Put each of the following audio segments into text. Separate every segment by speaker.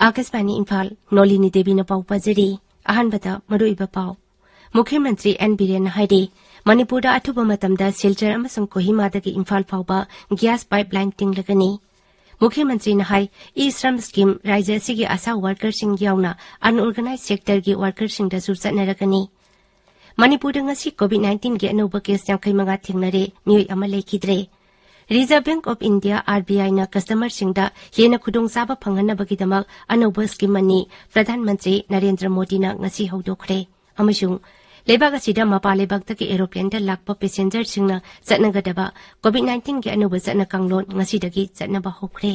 Speaker 1: आकाशवाणी इम्फाल नोलिनी देवी न पाउ पजरी अहनबदा मरुइबा पाउ मुख्यमंत्री एन बीरेन हाइदे मणिपुरदा अथुबा मतमदा सिलचर अमसुंग कोहिमादगी इम्फाल फाउबा गैस पाइपलाइन तिंगलगनी मुख्यमंत्री न हाई ई श्रम स्कीम राज्य सिगी आशा वर्कर सिंग याउना अनऑर्गेनाइज सेक्टर की वर्कर सिंग दसु चटनरगनी मणिपुरदा ngasi कोविड-19 के अनौबा केस 59 थिंगनरे मियोय अमा लेखिद्रे Reserve Bank of India RBI न कस्टमर सिंगदा हेना खुदोंग साबा फंगनबगीदमक अनौबा स्कीम मनी प्रधानमंत्री नरेंद्र मोदी न ngasi हौदोखरे अमसुंग लेबाग असिदा मपा लेबागतकी एरोप्लेन दा लाकपा पैसेंजर सिंगना चटनगदबा कोविड-19 के अनौबा चटना कांगलोन ngasiदगी चटनबा होखरे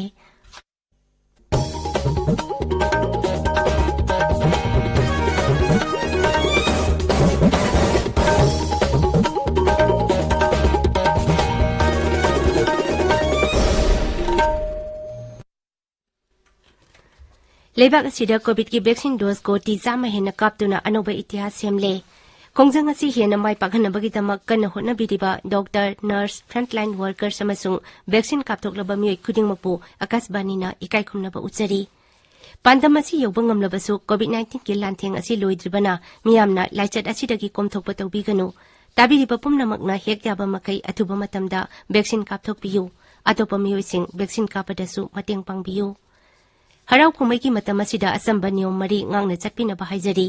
Speaker 1: लेबाग असिदा कोविड की वैक्सीन डोज को टीजा महेन कापतुना अनौबा इतिहास सेमले खोंजंग असि हेन माय पाखनबगीदमक कन्न होनबिदिबा डॉक्टर नर्स फ्रंटलाइन वर्कर्स अमसुंग वैक्सीन कापथोकलबा मियोय खुदिंगमकपु आकाशवाणीना इकायखुमनबा उचरी पांदम असि यौबंगमलबसु कोविड-19 के लांथेंग असि लोइद्रिबना मियामना लाइचट असिदगी कोमथोकपा तौबिगनु ताबिरिबा पुमनमकना हेक्याबा मकै अथुबा मतमदा वैक्सीन कापथोकपियु अतोपा मियोयसिंग वैक्सीन कापदसु मतेंग पांगबियु हराव कुमै की मतम असिदा असंबा नियम मरी ngang चटपिनबा हाइजरी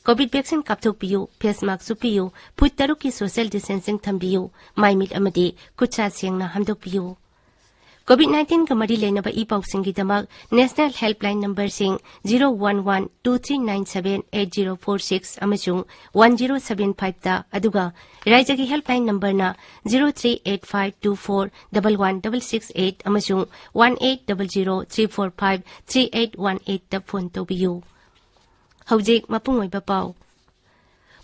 Speaker 1: कोविड वैक्सीन कापथोकपियु फेस मास्क सुपियु फुट 6 की सोशल डिस्टेंसिंग थंबियु माइमिट अमदी खुदसा सेंगना हमदोकपियु कोविड-19 का मरी लेनबा ई पाउसिंगीदमक नेशनल हेल्पलाइन नंबर सिंग 01123978046 अमसुंग 1075 दा अदुगा राज्य की हेल्पलाइन नंबर ना 0385241168 अमसुंग 1800345381 दा फोन तोबियु हौजिक मपुंगोइबा पाउ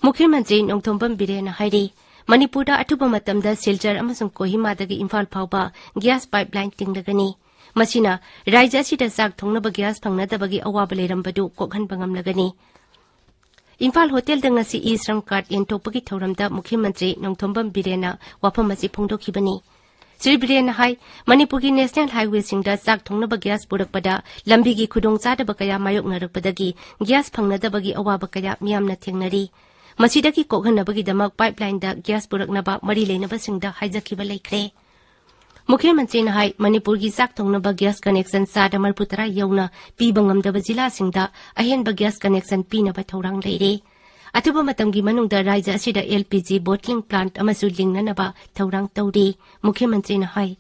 Speaker 1: मुख्यमंत्री नोंथोंबम बिरेन हाइरी मणिपुरदा अथुबा मतमदा सिलचर अमसुंग कोहिमादगी इम्फाल फाउबा गैस पाइपलाइन तिंगलगनी मसिना राज्य असिदा चाक थोंगनबा गैस फंगनदबगी अवाबा लेरंबदु कोखनबा ngamlagani इम्फाल होटल दंगसी ई श्रम कार्ड एंटोपगी थौरमदा मुख्यमंत्री नोंथोंबम बिरेना वाफम असि फोंदोखिबनी श्री बिरेना हाई मणिपुर की नेशनल हाईवे सिंगदा चाक थोंगनबा गैस पुरकपदा लंबीगी खुदोंचादबा कया मायोकनरकपदगी गैस फंगनदबगी अवाबा कया मियामना थेंगनरी मसीदगी कोखनबगीदमक पाइपलाइन दा गैस पुरकनबा मरी लेनबसिंगदा हाइजखिबा लेखरे मुख्यमंत्री न हाई मणिपुर की चाक थोंगनबा गैस कनेक्शन चादा मरपुतरा यौना पीबा ngamdaba जिलासिंगदा अहेनबा गैस कनेक्शन पीनबा थौरांग लेरे अथुबा मतमगी मनुंगदा राज्य असिदा एलपीजी बोटलिंग प्लांट अमसु लिंगननबा थौरांग तौरी मुख्यमंत्री न high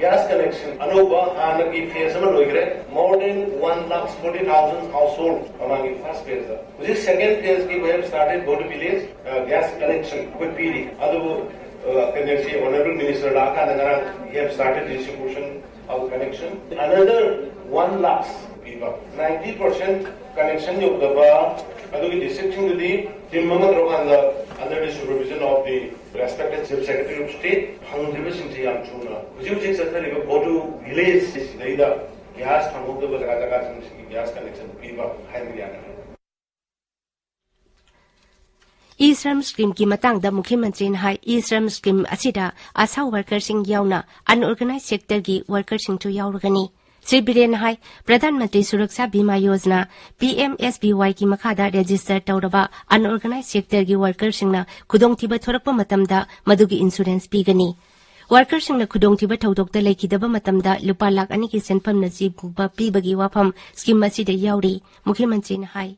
Speaker 2: gas connection anuba anagi phase ma loigre more than 1,40,000 households among the first phase which is second phase we have started go to village gas connection with pd adu energy honorable minister laka nagara we have started distribution of connection another 1 lakh people 90% connection yogaba adu ki distribution di timma roganda under the supervision of the respected chief secretary of state hangriba singji am chuna hujik secretary go to village leida gas thamugda jaga jaga singji gas connection piba haidriya
Speaker 1: E Shram scheme की मतंगदा मुख्यमंत्री ने high e Shram scheme असिदा आशा worker सिंग याउना unorganised sector की worker सिंग चु याउरगनी Shri villain high प्रधानमंत्री सुरक्षा बीमा योजना पीएमएसबीवाई की मखादा रजिस्टर तौरबा अनऑर्गेनाइज सेक्टर की वर्कर सिंगना खुदोंथिबा थोरकपा मतमदा मदुगी इंश्योरेंस पीगनी वर्कर सिंगना खुदोंथिबा थौदोकता लेखिदबा मतमदा लुपा लाख 2 की सेंफम नजीबा पीबगी वाफम स्कीम असिदा याउरी मुख्यमंत्री ने high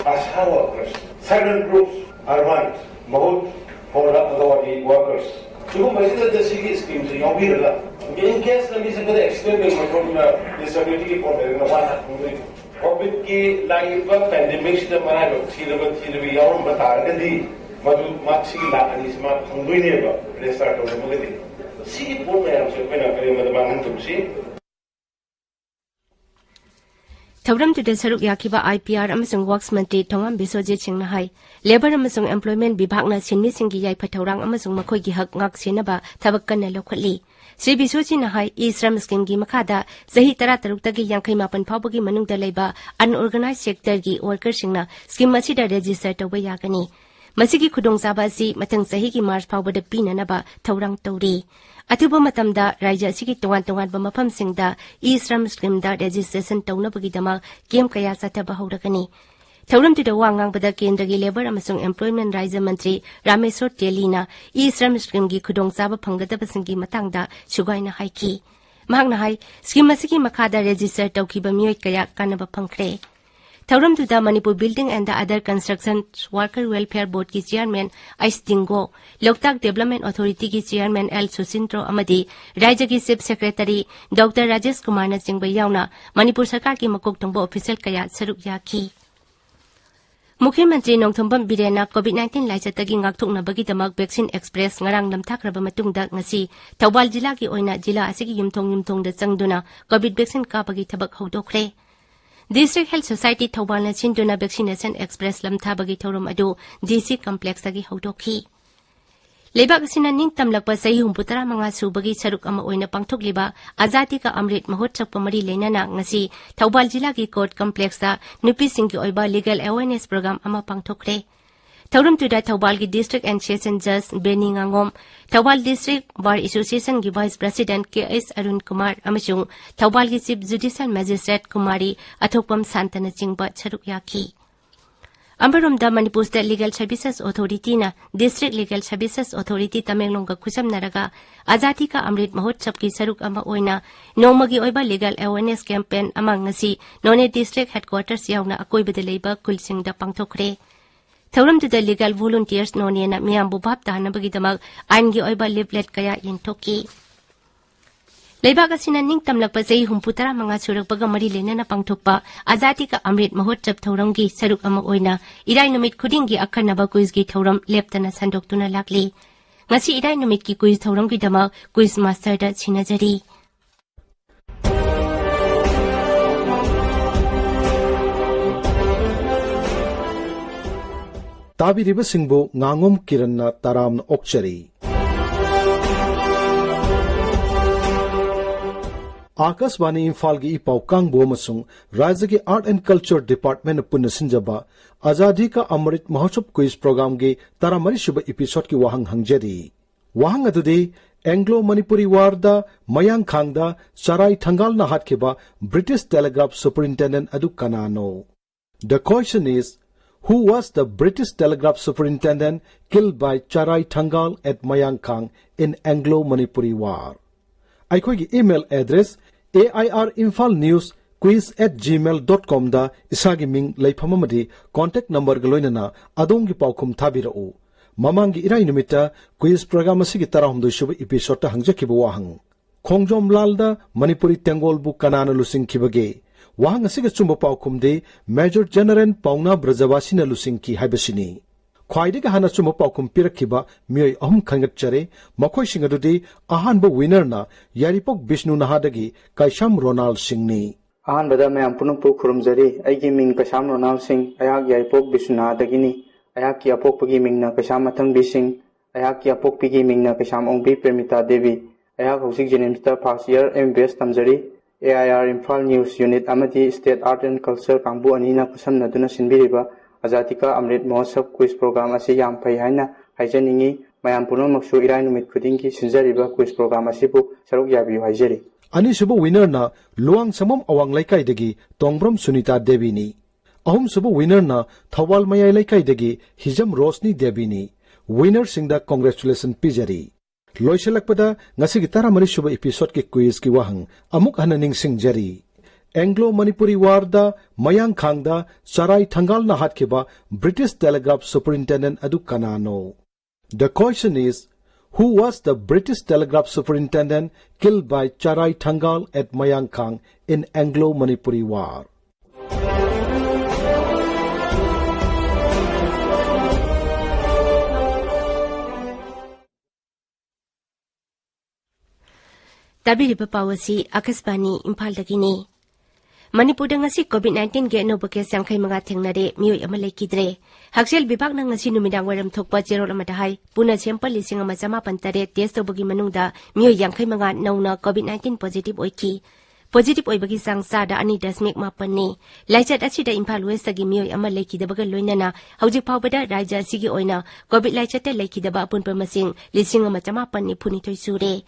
Speaker 2: Asha workers, certain groups are one, both for the workers. So, this is the scheme. So, in case we have to explain the disability for the COVID की life pandemic से हमारा थी यार बता रहे थे मधु माची की लानी से मार फंगुई नहीं बा रेस्टार्ट होने मुझे दी सी बोल रहे हैं हमसे पे ना करें मधु बांगन तुमसे
Speaker 1: ꯊꯧꯔꯝꯗꯨꯗ ꯁꯔꯨꯛ ꯌꯥꯈꯤꯕ IPR ꯑꯃꯁꯨꯡ ꯋꯥꯛꯁ ꯃꯟꯇ꯭ꯔꯤ ꯊꯣꯉꯥꯝ ꯕꯤꯁꯣꯖꯤꯠ ꯁꯤꯡꯅ ꯍꯥꯏ ꯂꯦꯕꯔ ꯑꯃꯁꯨꯡ ꯑꯦꯝꯄ꯭ꯂꯣꯏꯃꯦꯟꯠ ꯕꯤꯚꯥꯒꯅ ꯁꯤꯟꯃꯤꯁꯤꯡꯒꯤ ꯌꯥꯏꯐ ꯊꯧꯔꯥꯡ ꯑꯃꯁꯨꯡ ꯃꯈꯣꯏꯒꯤ ꯍꯛ ꯉꯥꯛꯁꯦꯟꯅꯕ ꯊꯕꯛ ꯀꯟꯅ ꯂꯧꯈꯠꯂꯤ ಶ್ರೀ ಬಿಸೋಜಿನ ಹೈ ಈ ಶ್ರಮ್ ಸ್ಕೀಮ್ಗೆ ಮಖಾದ ಚಹಿ 13 58 ಫಾꯎಬꯒꯤ ಮನುಂಗದ ಲೈಬ ಅನ್ಆರ್ಗನೈಜ್ಡ್ ಸೆಕ್ಟರ್ಗೆ ವರ್ಕರ್ಸಿಂಗ್ನ ಸ್ಕೀಮ್ ಅಸಿದ ರೆಜಿಸ್ಟರ್ ತೌಬ ಯಾಗನಿ ಮಸಿಗಿ ಖುದೋಂಚಾಬ ಅಸಿ ಮಥಂಗ್ ಚಹಿಗಿ ಮಾರ್ಚ್ ಫಾꯎꯕದ ಪಿನನಬ ಥೌರಾಂಗ್ ತೌರಿ ಅತುಬ ಮತಂದ ರಾಜ್ಯ ಅಸಿಗಿ ತೊಗಾನ್ ಮಫಂಸಿಂಗ್ದ ಈ ಶ್ರಮ್ ಸ್ಕೀಮ್ದ ರೆಜಿಸ್ಟ್ರೇಷನ್ ತೌನಬಗಿದಮ ಕೇಮ್ ಕಯಾ ಸತಬ ಹೌರಗನಿ ಥೌರಂದುದ ವಾಂಗಾಂಗಬದ ಕೇಂದ್ರಗಿ ಲೇಬರ್ ಅಮಸುಂಗ್ ಎಂಪ್ಲಾಯ್ಮೆಂಟ್ ರಾಜ್ಯ ಮಂತ್ರಿ ರಾಮೇಶ್ವರ್ ತೇಲಿನ ಈ ಶ್ರಮ್ ಸ್ಕೀಮ್ಗೆ ಖುದೋಂಚಾಬ ಫಂಗದಬಸಿಂಗಿ ಮತಾಂಗದ ಸುಗಾಯ್ನ ಹಾಯ್ಕಿ ಮಹಾಗ್ನ ಹೈ ಸ್ಕೀಮ್ ಅಸಿಗಿ ಮಖಾದ ರೆಜಿಸ್ಟರ್ ತೌಕಿಬ ಮಿಯೋಯ್ ಕಯಾ ಕಾನಬ ಫಂಖ್ರೆ ಥೌರಂದುದ Manipur building and the other construction worker welfare board की चेयरमैन आइस तिंगो लोकताक डेवलपमेंट अथॉरिटी की चेयरमैन एल सुसिंद्रो अमदी राज्य की chief secretary doctor Rajesh Kumar न चिंग यावना मणिपुर सरकार की मकोक थंगबो ऑफिशियल कया सरुक याखी मुख्यमंत्री नोंथोंबम बिरेना कोविड-19 लाइचतगी ngakthoknabagidamag vaccine express ngarang namthakraba matungda ngasi Thoubal जिला की ओइना जिला asigi yumthong da changduna COVID vaccine kabagi thabak haudokhre District Health Society थौबालना सिंदुना वैक्सीनेशन एक्सप्रेस लमथाबगी थौरम अदु DC complex agi haudoki लेबाक सिना निंग तमलकप सही 35 सुबगी सरुक अमा ओइना पांगथोकलिबा आजादी का अमृत महोत्सव पमरी लेनाना ngasi थौबाल जिला की कोर्ट कॉम्प्लेक्स दा नुपी सिंह की ओइबा लीगल अवेयरनेस प्रोग्राम अमा पांगथोकरे थौरम तुदा थौबाल की डिस्ट्रिक्ट एंड सेशन जज बेनी nganगोम थौबाल डिस्ट्रिक्ट बार एसोसिएशन की vice president KS Arun Kumar अमसुंग थौबाल की chief judicial magistrate Kumari Athokpam Shantan चिंगबा सरुक याखी अमरोमदा Manipur state legal services authority ना district legal services authority Tamenglong का खुसमनरगा आजादी का अमृत महोत्सव की सरुक अमा ओइना नोमगी ओइबा लीगल अवेयरनेस कैंपेन अमा ngasi नोने डिस्ट्रिक्ट हेडक्वार्टर्स यावना अकोइबद लेबा कुलसिंगदा पांगथोखरे थौरमदुदा लीगल वॉलंटियर्स नोनेना मियामबु भाप तानबगिदमग आइनगी ओइबा लिफलेट कया यिनथोकी लेबाक असिना निंग तमलकप चही 35 सुरकपगा मरी लेनना पांगथोकपा आजादी का अमृत महोत्सव थौरमगी सरुक अमा ओइना इराय नुमित खुदिंगी अखनबा क्विजगी थौरम लेप्तना संदोक्तुना लाकली ngasi इराय नुमित की क्विज थौरमगी दमा क्विज मास्टर दा सिनाजरी
Speaker 3: ताबिरिबसिंगबो nganगोम किरणना तारामना ओक्चरी आकाशवाणी इम्फाल की इपाव कांगबो अमसुंग राज्य के आर्ट एंड कल्चर डिपार्टमेंट पुनः सिंजबा आजादी का अमृत महोत्सव क्विज प्रोग्राम के 13 एपिसोड की वाहंग हंगजरी वाहंग अदुदे एंग्लो मणिपुरी वार दा मयांग खांगदा चराई थंगाल ना हाटखेबा ब्रिटिश टेलीग्राफ सुपरिटेंडेंट अदु कनानो the question is Who was the British telegraph superintendent killed by Charai Thangal at Mayang Khang in Anglo-Manipuri War? Aikoigi email address airimfalnewsquiz@gmail.com da isagi ming leiphamamadi contact number galoinana adongi paukhum thabirau. Mamangi irai numita quiz program asigi 12 suba episode ta hangjakiba wahang. Khongjom lalda Manipuri Tengol bu kanana lusinghibage. वहां ngasiga chumba paukumde Major General Pauna Brajawasina lusinki haibasini khwaidega hana chumba paukum pirakhiba mioi ahum khangatchare makhoi singadudi ahanba winner na Yaripok Vishnu Nahadagi Kaisham Ronald Singni
Speaker 4: ahanbada mayam punupur khurumjari aigi ming Kaisham Ronald Singh ayak Yaripok Vishnu Nahadagini ayak ki apokpagi mingna Kaisham Mathangbi Singh ayak ki apokpagi mingna Kaisham Ongbi Premita Devi ayak hosik jenimsta first year MBS tamjari AIR Imphal News Unit Amadi State Art and Culture Kangbu Anina Kusamnaduna Sinbiriba Azatika Amrit Mahotsav Quiz Program Asi Yam Pai Haina Haijaningi Mayam Punamaksu Irai Numit Khudingi Sinjariba Quiz Program Asibu Saruk Yabiyu Haijari
Speaker 3: Anisubu winner na Luang Samam Awang Laikai Tongbram Sunita Devini Ahum subu winner na Thawal Mayai Laikai Hijam Rosni Devini Winner Singda Congratulation Pijari लोइसलकपदा ngasi 13 सुबह episode के quiz की वाहंग अमुक हननिंग सिंगजरी Anglo Manipuri वार दा मयांग खांगदा चराई थंगाल ना हाटखेबा British telegraph superintendent अदु कनानो the question is who was the British telegraph superintendent killed by Chirai Thangal at Mayang Khang in Anglo Manipuri war
Speaker 1: ताबिरिबा पावसी आकाशवाणी इम्फाल दगिनी Manipur ngasi COVID-19 ge no bake sangkhai manga thengnare mioi ama lekidre Haksel bibak na ngasi numidang waram thokpa jerol ama dahai puna sample lising ama jama pantare test tobugi manungda mioi yangkhai manga nauna COVID-19 positive oiki positive oibagi sangsa da ani dasmik mapani laichat asida Imphal West gi mioi ama lekidabaga loinana hauji phawbada raja sigi oina COVID laichat lekidaba apunpa masing lising ama jama panni phuni thoi sure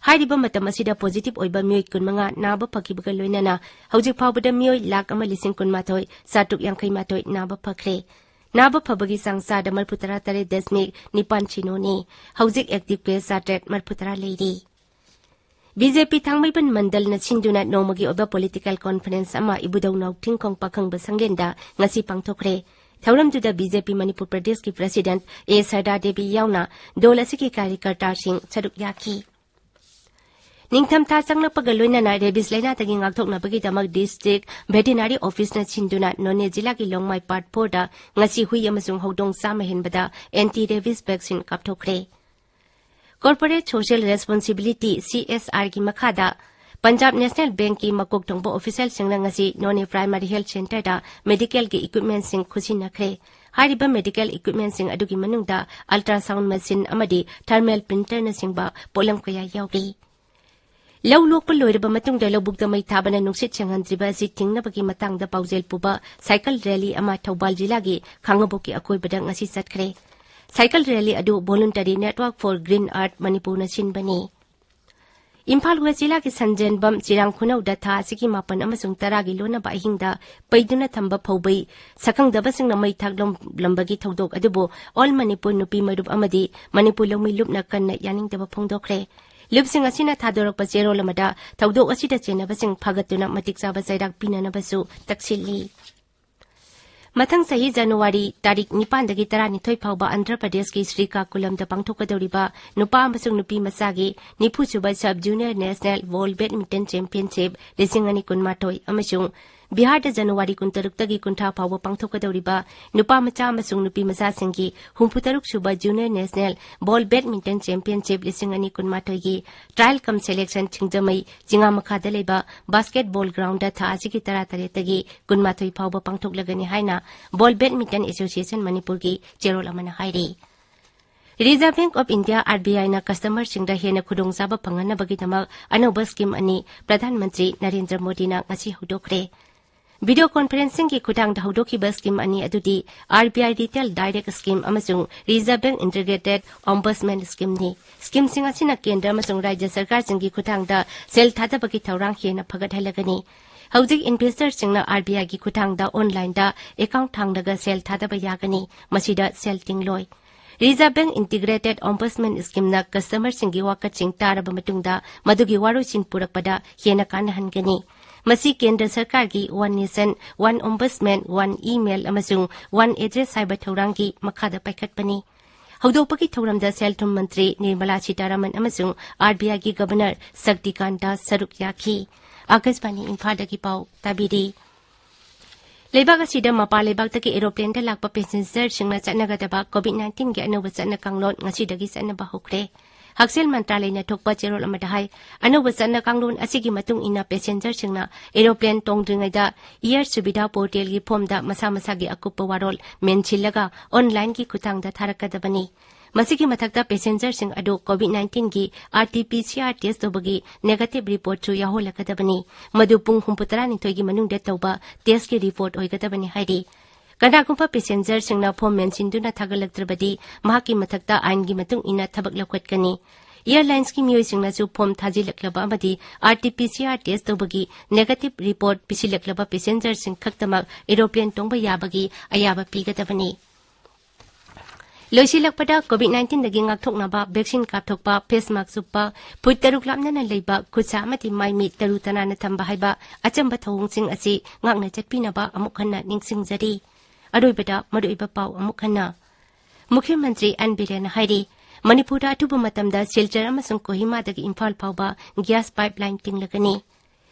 Speaker 1: Hairiba matam asida positive oiba mioi kunmanga naba phakibaga loinana hauji phawbada mioi lak ama lising kunmathoi satuk yangkhai mathoi naba phakre Naba phabagi sangsa da marputara tare desmik nipan chinoni hauji active case satet marputara leiri BJP thangmaiban mandal na chinduna nomagi oba political conference ama ibudau nauting kong pakhang basangenda ngasi pangthokre Thauram juda BJP Manipur Pradesh ki President A Sarda Devi yauna dol asiki karyakarta sing saduk yaki Ningtham tha sangna pagaloina na rebis laina tagi ngakthokna bagi damak district veterinary office na chinduna none jila ki longmai part 4 da ngasi hui amasung hodong sama henbada anti rabies vaccine kapthokre Corporate Social Responsibility CSR ki makhada Punjab National Bank ki makok tongbo official singna ngasi none primary health center da medical ki equipment sing khusina khre hariba medical equipment sing adugi manungda ultrasound machine amadi thermal printer na singba polam kaya yawi Lau lokpa loiraba matungda laubukda mai thabana nungsit changhandriba si tingnabagi matangda paujel puba cycle rally ama Thoubal jilagi khangaboki akoibada ngasi satkhre cycle rally adu voluntary network for green earth Manipur na sinbani Imphal West jilagi sanjenbam chirang khunau da tha siki mapan amasung taragi lona ba hingda paiduna thamba phaubai sakangdaba singna mai thaglom lambagi thodok adubo all Manipur nupi marup amadi Manipur lomai lupna kanna yaningdaba phongdokre Lupsing asina thadorok pa zero lamada tawdok asida chena basing phagatuna matik saba saidak pinana basu taksilli Mathang sahi January tarik 9 dagi 12 phawba Andhra Pradesh ki Srikakulam da pangthokadoriba nupa amasung nupi masagi nifu suba sub junior national ball badminton championship lisingani kunmatoi amasung Bihar da January 16 dagi 20 phawba pangthokadoriba nupa macha amasung nupi masa singgi humputaruk suba junior national ball badminton championship lisingani kunmatoi gi trial cum selection chingjamai jinga makhada leba basketball ground da tha asigi taratare tagi kunmatoi phawba pangthoklagani haina Ball Badminton Association Manipur ki Cherol amana hairi Reserve Bank of India RBI na customer singda hena khudong saba phangana bagi damak anoba scheme ani Pradhan Mantri Narendra Modi na ngasi hodokre Video conferencing ki khudang da hodoki ba scheme ani adudi RBI Retail Direct Scheme amasung Reserve Bank Integrated Ombudsman Scheme ni scheme singa sina kendra amasung rajya sarkar singi khudang da sel thada bagi thaurang hena phagat halagani Howjik investor singna RBI ki khutang da online da account thangdaga sel thadaba yagani masida sel tingloi Reserve Bank Integrated Ombudsman Scheme na customer singi wakaching taraba matungda madugi waru sin purakpada hena kanahangani Masi Kendra Sarkar ki One Nation, One Ombudsman, One Email amasung One Address cyber thaurangi makhada paikhatpani. Haudopaki thauramda Selthum Mantri Nirmala Sitaraman amasung RBI ki Governor Saktikanta Saruk Yaki. Akasbani Imphal dagi pau tabiri. Leibag asida mapa leibag taki aeroplane da lakpa passenger singna chatnagadaba COVID-19 ge anoba chatna kanglon ngasi dagi chatnaba hokre. Haksel Mantralay na thokpa cherol amadahay anoba chatna kanglon asigi matung ina passenger singna aeroplane tongdringaida air subida portal gi form da masa gi akuppa warol menchillaga online gi khutangda tharakadabani. Masiki mathakta passenger sing adu COVID-19 gi RT-PCR test tobagi negative report chu yaholakadabani madu pung humputara ni toigi manung de toba test ki report oigadabani hairi Kandakumpa passenger singna form menchinduna thagalaktrabadi mahaki mathakta ain gi matung ina thabak lakwatkani Airlines ki miyoi singna chu form thajilaklaba amadi RT-PCR test tobagi negative report pisilaklaba passenger sing khaktamak aeroplane tongba yabagi ayaba pigadabani Loisilakpada COVID-19 dagi ngakthoknaba vaccine kapthokpa face mask suppa phut taruk lamnana leiba khutsa amati maimi tarutana na thamba haiba achamba thawungsing asi ngakna chatpinaba amukhanna ningsingjari aroibada maroiba pau amukhanna Mukhyamantri N Biren hairi Manipura atuba matamda Silchar amasung Kohima dagi Imphal phawba gas pipeline tinglagani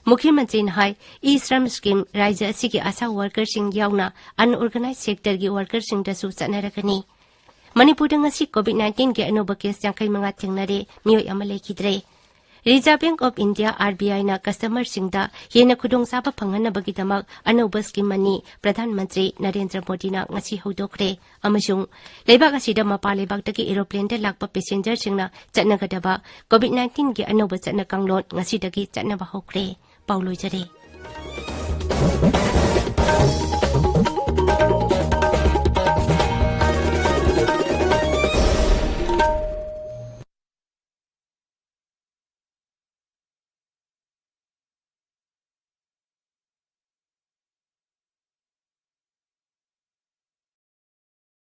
Speaker 1: Mukhyamantri hai e-Shram scheme rajya asigi asa workers sing yauna unorganized sector gi workers sing dasu chanarakani Manipur ngasi COVID-19 ge anoba case jangkai manga thengnare mioi ama lekidre Reserve Bank of India RBI na customer singda yena khudong saba phanganabagidamak anauba scheme ani Pradhan Mantri Narendra Modi na ngasi hodokre amasung leibak asida mapa leibak aeroplane da lakpa passenger singna chatnagadaba COVID-19 gi anauba chatna kanglon ngasi dagi chatnaba hokre Paulo Jare